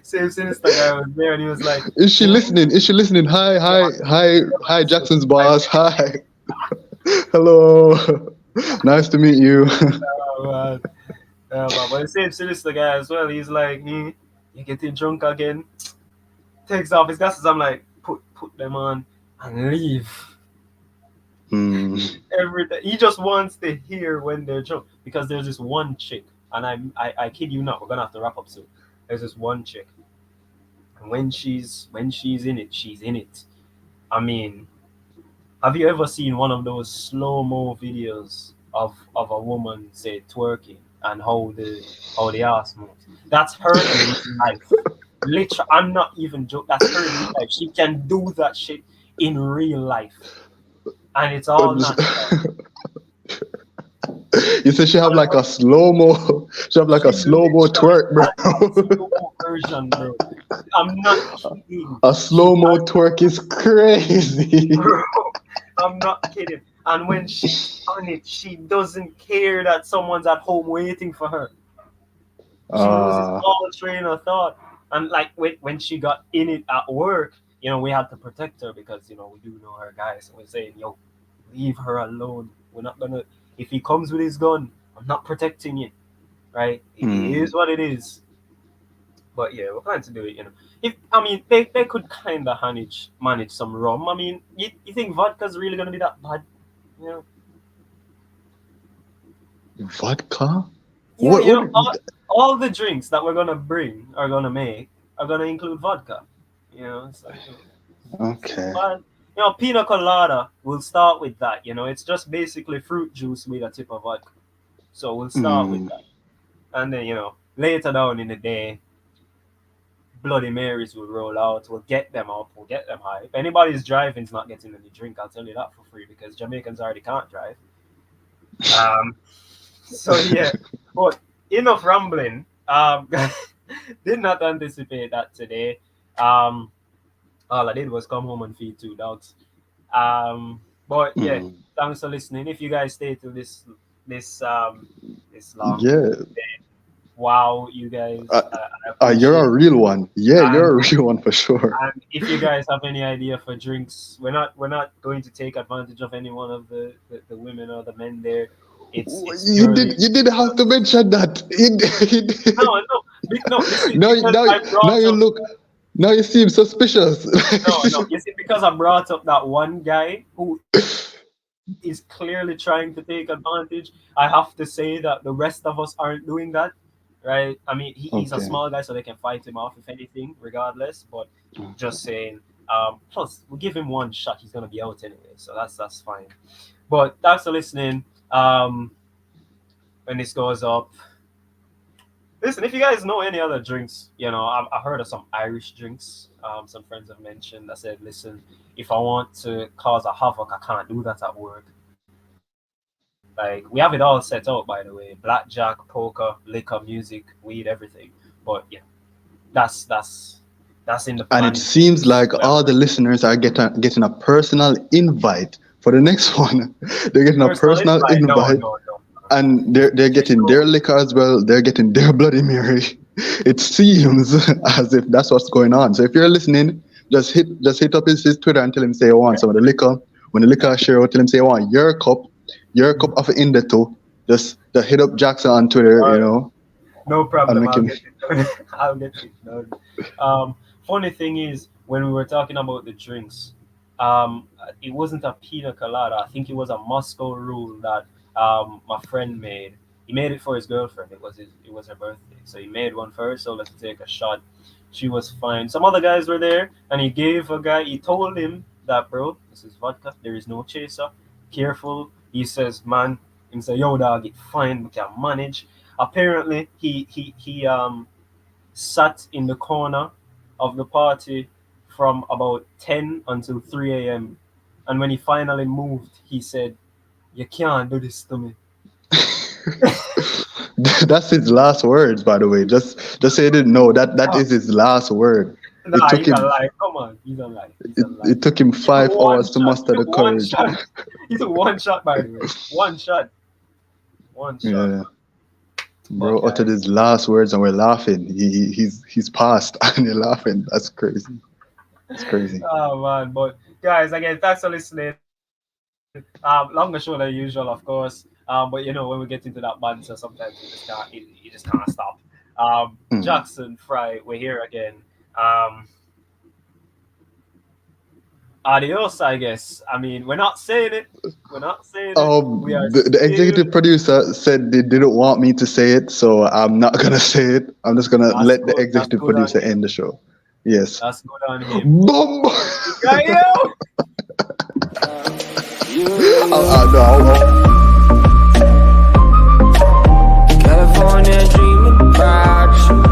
same sinister guy was there and he was like, Is she yeah, listening? Is she listening? Hi, yeah, hi, man, hi, yeah, man, hi, listen. Jackson's I boss. Hi, hello. Nice to meet you. man. But the same sinister guy as well. He's like, you getting drunk again? Takes off his glasses. I'm like, put them on and leave. Hmm. Every day. He just wants to hear when they're drunk because there's this one chick, and I kid you not, we're gonna have to wrap up soon. There's this one chick, and when she's in it, she's in it. I mean, have you ever seen one of those slow mo videos of a woman say twerking and how the ass moves? That's her in real life. Literally, I'm not even joking. That's her in real life. She can do that shit in real life, and it's all natural. You said she have like a slow mo. She have like a She slow mo literally twerk, has a bro. slow version, bro. I'm not kidding. A She slow mo has, twerk is crazy. bro. I'm not kidding. And when she's on it, she doesn't care that someone's at home waiting for her. She loses Uh, all train of thought. And like when she got in it at work, we had to protect her because we do know her guys. So we're saying, yo, leave her alone. We're not gonna. If he comes with his gun, I'm not protecting you. Right? It hmm. is what it is. But yeah, we're planning to do it. If I mean, they could kind of manage some rum. I mean, you think vodka's really gonna be that bad? You know? Vodka? Yeah, What? What? all the drinks that we're gonna bring are gonna make are gonna include vodka. It's like it's not Okay. bad. Pina colada. We'll start with that. It's just basically fruit juice with a tip of vodka. So we'll start with Hmm. that, and then later down in the day, Bloody Marys will roll out. We'll get them up. We'll get them high. If anybody's driving is not getting any drink, I'll tell you that for free because Jamaicans already can't drive. Um, so yeah, but enough rambling. Did not anticipate that today. Um, all I did was come home and feed 2 dogs. But yeah, Hmm. thanks for listening. If you guys stay to this long, Yeah. wow, you guys, Uh, I you're appreciate a it. real one. Yeah, And you're a real one for sure. And if you guys have any idea for drinks, we're not going to take advantage of any one of the women or the men there. It's You purely did. You didn't have to mention that. You no, did. no, no. You see, Now, because now, I now brought you up look. Now you seem suspicious. no. You see, because I brought up that one guy who is clearly trying to take advantage. I have to say that the rest of us aren't doing that, right? I mean, he's a Okay. small guy, so they can fight him off if anything, regardless. But just saying. Plus, we'll give him one shot. He's gonna be out anyway, so that's fine. But thanks for listening. When this goes up, Listen, if you guys know any other drinks, I heard of some Irish drinks. Some friends have mentioned. I said, listen, if I want to cause a havoc, I can't do that at work. Like, we have it all set out, by the way: blackjack, poker, liquor, music, weed, everything. But yeah, that's in the And it planning seems phase. like all the listeners are getting a personal invite for the next one. They're getting a Personal personal invite? No, invite, no, no. and they're getting Official. their liquor as well. They're getting their Bloody Mary. It seems as if that's what's going on. So if you're listening, just hit up his Twitter and tell him say you want some of the liquor. When the liquor share, tell him say you want your cup of India too. Just hit up Jackson on Twitter, All right. No and problem. make I'll him. get it done. I'll get it done. Funny thing is, when we were talking about the drinks, it wasn't a pina colada. I think it was a Moscow Rule that my friend made. He made it for his girlfriend. It was her birthday, so he made one for her. So let's take a shot. She was fine. Some other guys were there, and he gave a guy. He told him that, bro, this is vodka. There is no chaser. Careful. He says, man. He said, yo, dog, it fine. We can manage. Apparently, he sat in the corner of the party from about 10 until 3 a.m. And when he finally moved, he said, you can't do this to me. That's his last words, by the way. Just say you didn't know that is his last word. It Nah, took he's him alive. Come on, he's alive. He's it, alive. it took him He took 5 hours one to shot. He muster the took one courage. shot. He took one shot, by the way. One shot. One shot. Yeah, bro But uttered guys, his last words and we're laughing. He's passed and you're laughing. That's crazy. That's crazy. oh man. But guys, again, thanks for listening. Longer show than usual, of course. But when we get into that banter, sometimes you just can't stop. Mm. Jackson, Fry, we're here again. Um, Adios, I guess. I mean, we're not saying it. We're not saying it. We are The still. executive producer said they didn't want me to say it, so I'm not gonna say it. I'm just gonna That's let the good. That's executive good on producer him. end the show. Yes. That's good on him. Boom! You got you. No,